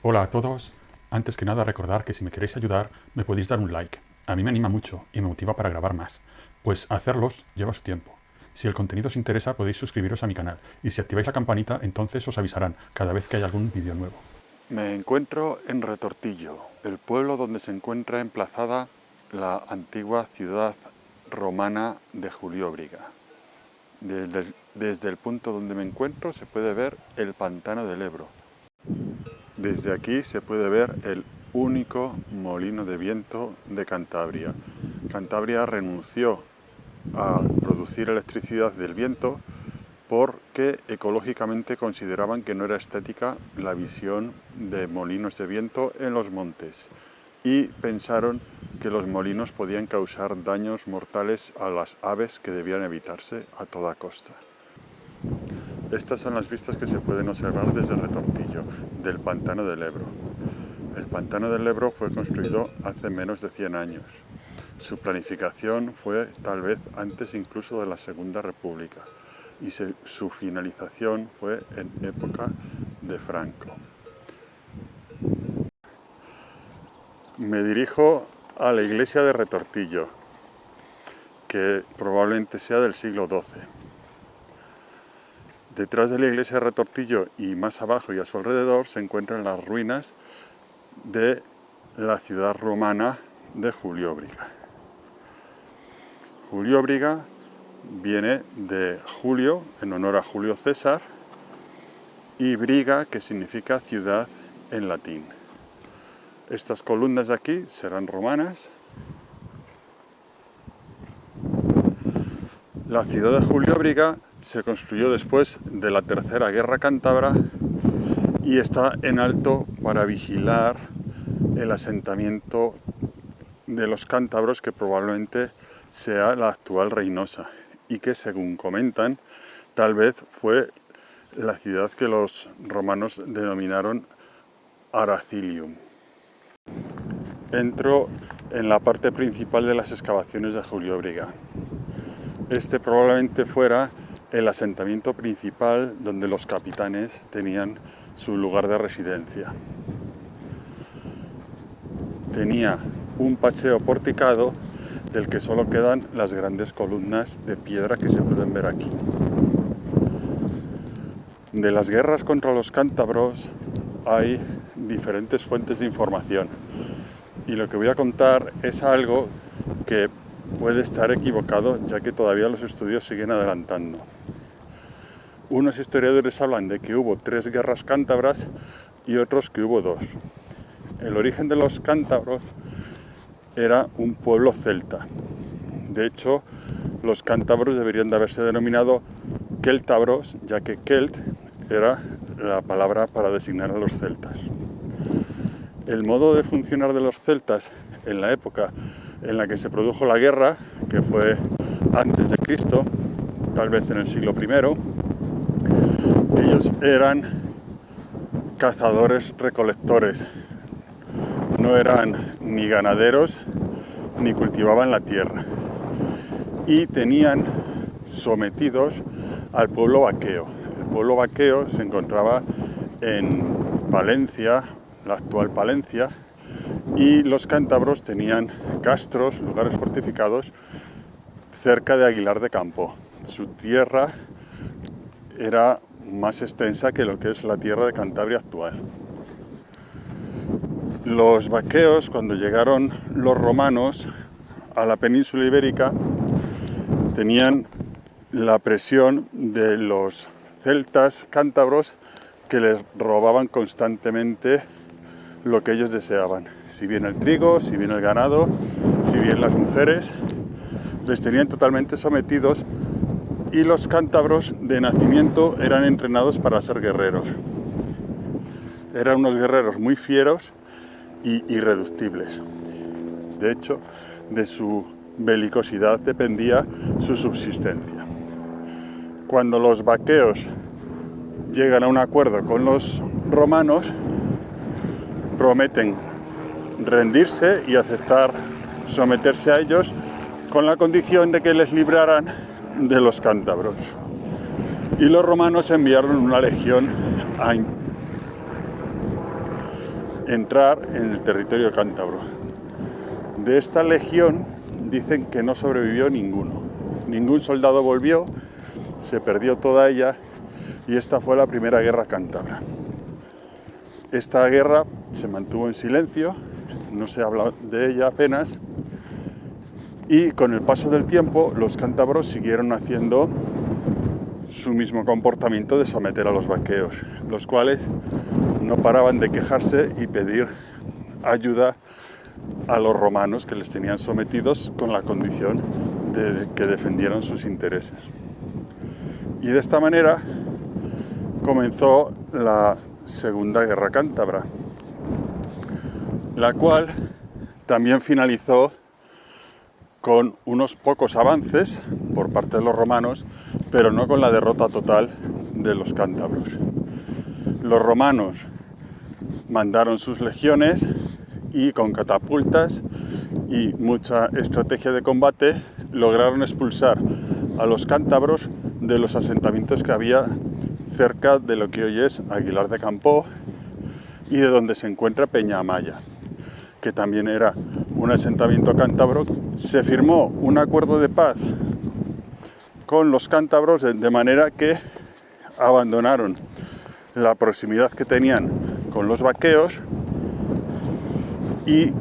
Hola a todos. Antes que nada recordar que si me queréis ayudar me podéis dar un like. A mí me anima mucho y me motiva para grabar más, pues hacerlos lleva su tiempo. Si el contenido os interesa podéis suscribiros a mi canal y si activáis la campanita entonces os avisarán cada vez que haya algún vídeo nuevo. Me encuentro en Retortillo, el pueblo donde se encuentra emplazada la antigua ciudad romana de Julióbriga. Desde el punto donde me encuentro se puede ver el pantano del Ebro. Desde aquí se puede ver el único molino de viento de Cantabria. Cantabria renunció a producir electricidad del viento porque ecológicamente consideraban que no era estética la visión de molinos de viento en los montes y pensaron que los molinos podían causar daños mortales a las aves que debían evitarse a toda costa. Estas son las vistas que se pueden observar desde Retortillo, del pantano del Ebro. El pantano del Ebro fue construido hace menos de 100 años. Su planificación fue tal vez antes incluso de la Segunda República y su finalización fue en época de Franco. Me dirijo a la iglesia de Retortillo, que probablemente sea del siglo XII. Detrás de la iglesia de Retortillo y más abajo y a su alrededor se encuentran las ruinas de la ciudad romana de Julióbriga. Julióbriga viene de Julio, en honor a Julio César, y Briga, que significa ciudad en latín. Estas columnas de aquí serán romanas. La ciudad de Julióbriga se construyó después de la Tercera Guerra Cántabra y está en alto para vigilar el asentamiento de los cántabros, que probablemente sea la actual Reynosa y que, según comentan, tal vez fue la ciudad que los romanos denominaron Aracilium. Entro en la parte principal de las excavaciones de Julióbriga. Este probablemente fuera el asentamiento principal donde los capitanes tenían su lugar de residencia. Tenía un paseo porticado del que solo quedan las grandes columnas de piedra que se pueden ver aquí. De las guerras contra los cántabros hay diferentes fuentes de información y lo que voy a contar es algo que puede estar equivocado, ya que todavía los estudios siguen adelantando. Unos historiadores hablan de que hubo 3 guerras cántabras y otros que hubo 2. El origen de los cántabros era un pueblo celta. De hecho, los cántabros deberían de haberse denominado celtabros, ya que celt era la palabra para designar a los celtas. El modo de funcionar de los celtas en la época en la que se produjo la guerra, que fue antes de Cristo, tal vez en el siglo I, ellos eran cazadores-recolectores. No eran ni ganaderos ni cultivaban la tierra. Y tenían sometidos al pueblo vaqueo. El pueblo vaqueo se encontraba en Palencia, la actual Palencia, y los cántabros tenían castros, lugares fortificados, cerca de Aguilar de Campo. Su tierra era más extensa que lo que es la tierra de Cantabria actual. Los vaqueos, cuando llegaron los romanos a la península ibérica, tenían la presión de los celtas cántabros que les robaban constantemente lo que ellos deseaban. Si bien el trigo, si bien el ganado, si bien las mujeres, les tenían totalmente sometidos y los cántabros de nacimiento eran entrenados para ser guerreros. Eran unos guerreros muy fieros y irreductibles. De hecho, de su belicosidad dependía su subsistencia. Cuando los vaqueos llegan a un acuerdo con los romanos, prometen rendirse y aceptar someterse a ellos con la condición de que les libraran de los cántabros. Y los romanos enviaron una legión entrar en el territorio cántabro. De esta legión dicen que no sobrevivió ninguno. Ningún soldado volvió, se perdió toda ella y esta fue la primera guerra cántabra. Esta guerra se mantuvo en silencio, no se habla de ella apenas, y con el paso del tiempo los cántabros siguieron haciendo su mismo comportamiento de someter a los vaqueos, los cuales no paraban de quejarse y pedir ayuda a los romanos que les tenían sometidos con la condición de que defendieran sus intereses. Y de esta manera comenzó la Segunda Guerra Cántabra, la cual también finalizó con unos pocos avances por parte de los romanos, pero no con la derrota total de los cántabros. Los romanos mandaron sus legiones y con catapultas y mucha estrategia de combate lograron expulsar a los cántabros de los asentamientos que había cerca de lo que hoy es Aguilar de Campoo y de donde se encuentra Peña Amaya, que también era un asentamiento cántabro. Se firmó un acuerdo de paz con los cántabros de manera que abandonaron la proximidad que tenían con los vaqueos y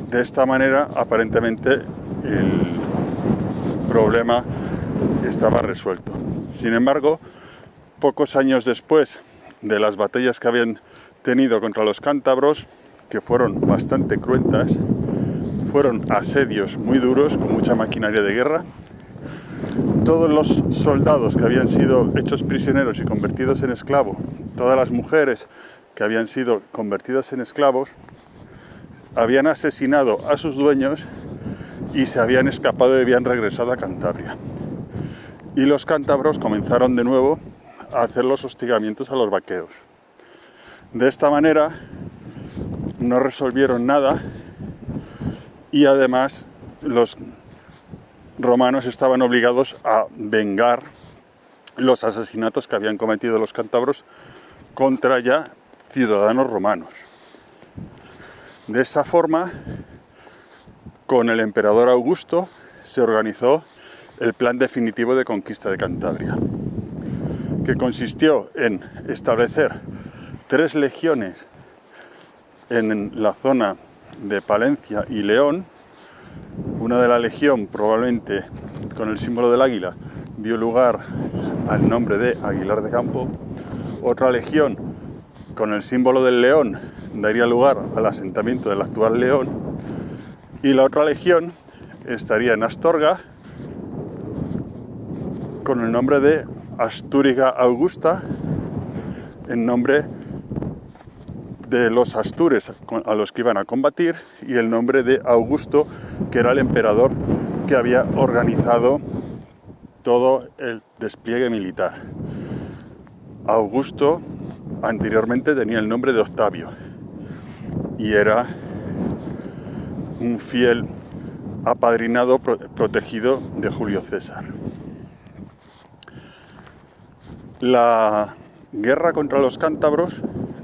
de esta manera aparentemente el problema estaba resuelto. Sin embargo, pocos años después de las batallas que habían tenido contra los cántabros, que fueron bastante cruentas, fueron asedios muy duros con mucha maquinaria de guerra, todos los soldados que habían sido hechos prisioneros y convertidos en esclavos, todas las mujeres que habían sido convertidas en esclavos, habían asesinado a sus dueños y se habían escapado y habían regresado a Cantabria. Y los cántabros comenzaron de nuevo a hacer los hostigamientos a los vaqueos. De esta manera no resolvieron nada y además los romanos estaban obligados a vengar los asesinatos que habían cometido los cántabros contra ya ciudadanos romanos. De esa forma, con el emperador Augusto se organizó el plan definitivo de conquista de Cantabria, que consistió en establecer 3 legiones en la zona de Palencia y León. Una de la legión, probablemente con el símbolo del águila, dio lugar al nombre de Aguilar de Campoo. Otra legión con el símbolo del león daría lugar al asentamiento del actual León. Y la otra legión estaría en Astorga con el nombre de Astúriga Augusta, en nombre de los astures a los que iban a combatir, y el nombre de Augusto, que era el emperador que había organizado todo el despliegue militar. Augusto anteriormente tenía el nombre de Octavio y era un fiel apadrinado, protegido de Julio César. La guerra contra los cántabros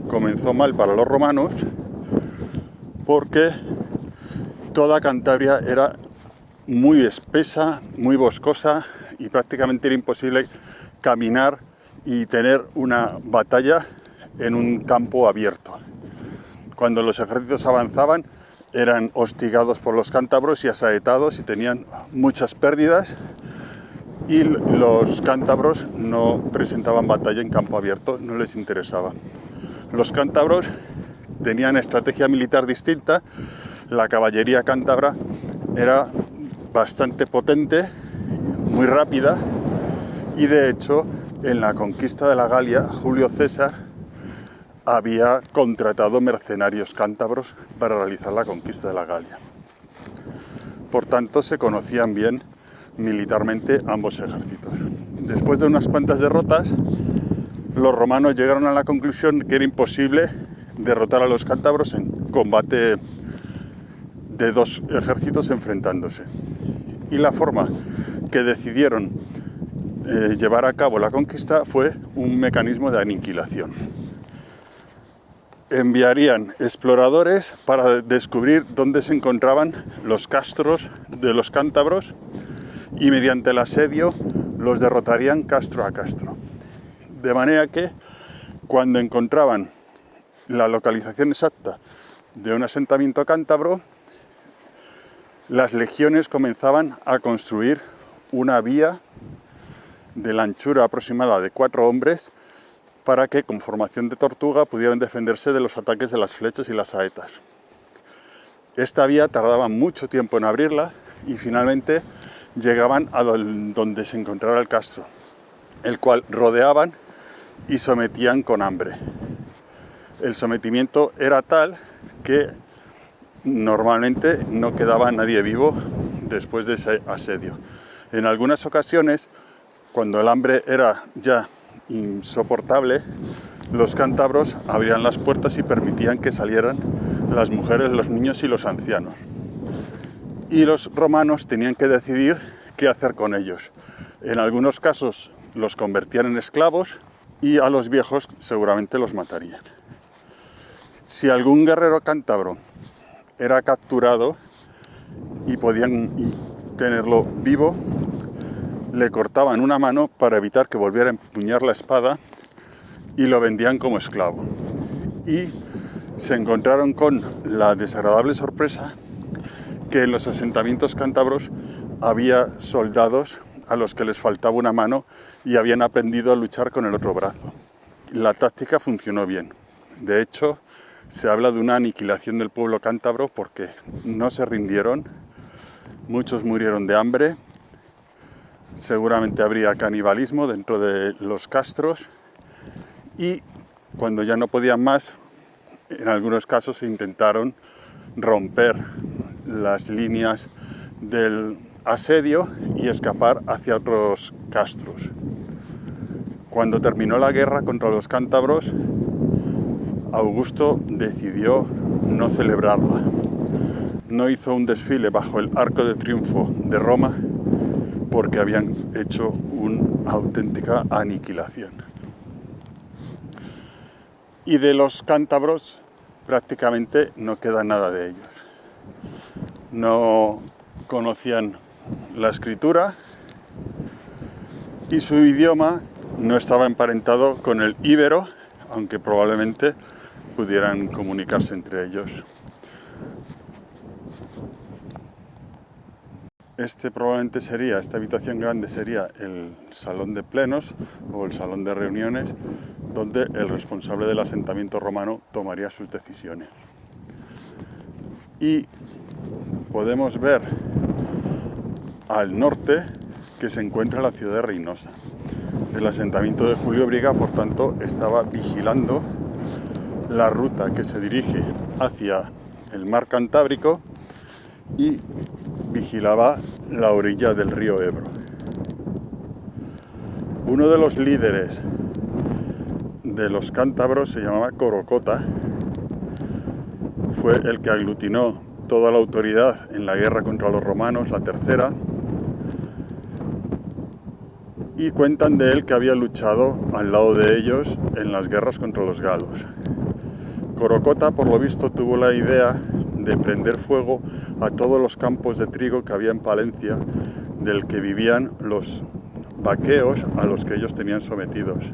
comenzó mal para los romanos porque toda Cantabria era muy espesa, muy boscosa y prácticamente era imposible caminar y tener una batalla en un campo abierto. Cuando los ejércitos avanzaban eran hostigados por los cántabros y asaetados y tenían muchas pérdidas, y los cántabros no presentaban batalla en campo abierto, no les interesaba. Los cántabros tenían estrategia militar distinta. La caballería cántabra era bastante potente, muy rápida, y de hecho en la conquista de la Galia Julio César había contratado mercenarios cántabros para realizar la conquista de la Galia. Por tanto, se conocían bien militarmente ambos ejércitos. Después de unas cuantas derrotas, los romanos llegaron a la conclusión que era imposible derrotar a los cántabros en combate de 2 ejércitos enfrentándose. Y la forma que decidieron llevar a cabo la conquista fue un mecanismo de aniquilación. enviarían exploradores para descubrir dónde se encontraban los castros de los cántabros y mediante el asedio los derrotarían castro a castro. De manera que cuando encontraban la localización exacta de un asentamiento cántabro, las legiones comenzaban a construir una vía de la anchura aproximada de 4 hombres para que, con formación de tortuga, pudieran defenderse de los ataques de las flechas y las saetas. Esta vía tardaba mucho tiempo en abrirla y finalmente llegaban a donde se encontrara el castro, el cual rodeaban y sometían con hambre. El sometimiento era tal que normalmente no quedaba nadie vivo después de ese asedio. En algunas ocasiones, cuando el hambre era ya insoportable, los cántabros abrían las puertas y permitían que salieran las mujeres, los niños y los ancianos. Y los romanos tenían que decidir qué hacer con ellos. En algunos casos los convertían en esclavos y a los viejos seguramente los matarían. Si algún guerrero cántabro era capturado y podían tenerlo vivo, le cortaban una mano para evitar que volviera a empuñar la espada y lo vendían como esclavo. Y se encontraron con la desagradable sorpresa que en los asentamientos cántabros había soldados a los que les faltaba una mano y habían aprendido a luchar con el otro brazo. La táctica funcionó bien. De hecho, se habla de una aniquilación del pueblo cántabro porque no se rindieron, muchos murieron de hambre, seguramente habría canibalismo dentro de los castros y cuando ya no podían más, en algunos casos intentaron romper las líneas del asedio y escapar hacia otros castros. Cuando terminó la guerra contra los cántabros, Augusto decidió no celebrarla. No hizo un desfile bajo el Arco de Triunfo de Roma porque habían hecho una auténtica aniquilación. Y de los cántabros prácticamente no queda nada de ellos. No conocían la escritura y su idioma no estaba emparentado con el íbero, aunque probablemente pudieran comunicarse entre ellos. Esta habitación grande sería el salón de plenos o el salón de reuniones, donde el responsable del asentamiento romano tomaría sus decisiones. Y podemos ver al norte que se encuentra la ciudad de Reynosa. El asentamiento de Julio Briga, por tanto, estaba vigilando la ruta que se dirige hacia el mar Cantábrico y vigilaba la orilla del río Ebro. Uno de los líderes de los cántabros se llamaba Corocota, fue el que aglutinó toda la autoridad en la guerra contra los romanos, la tercera, y cuentan de él que había luchado al lado de ellos en las guerras contra los galos. Corocota, por lo visto, tuvo la idea de prender fuego a todos los campos de trigo que había en Palencia, del que vivían los vaqueos a los que ellos tenían sometidos.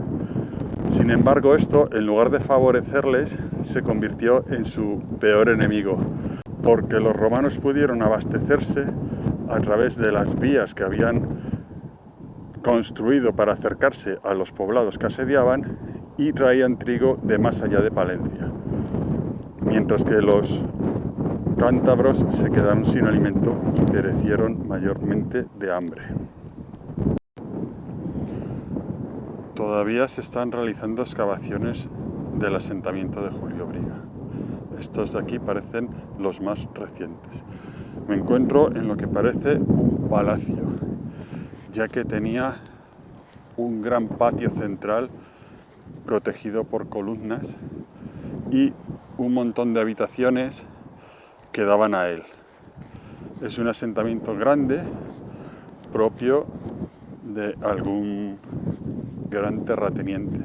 Sin embargo, esto, en lugar de favorecerles, se convirtió en su peor enemigo, porque los romanos pudieron abastecerse a través de las vías que habían construido para acercarse a los poblados que asediaban y traían trigo de más allá de Palencia, mientras que los cántabros se quedaron sin alimento y perecieron mayormente de hambre. Todavía se están realizando excavaciones del asentamiento de Julio Briga. Estos de aquí parecen los más recientes. Me encuentro en lo que parece un palacio, ya que tenía un gran patio central protegido por columnas y un montón de habitaciones que daban a él. Es un asentamiento grande, propio de algún gran terrateniente.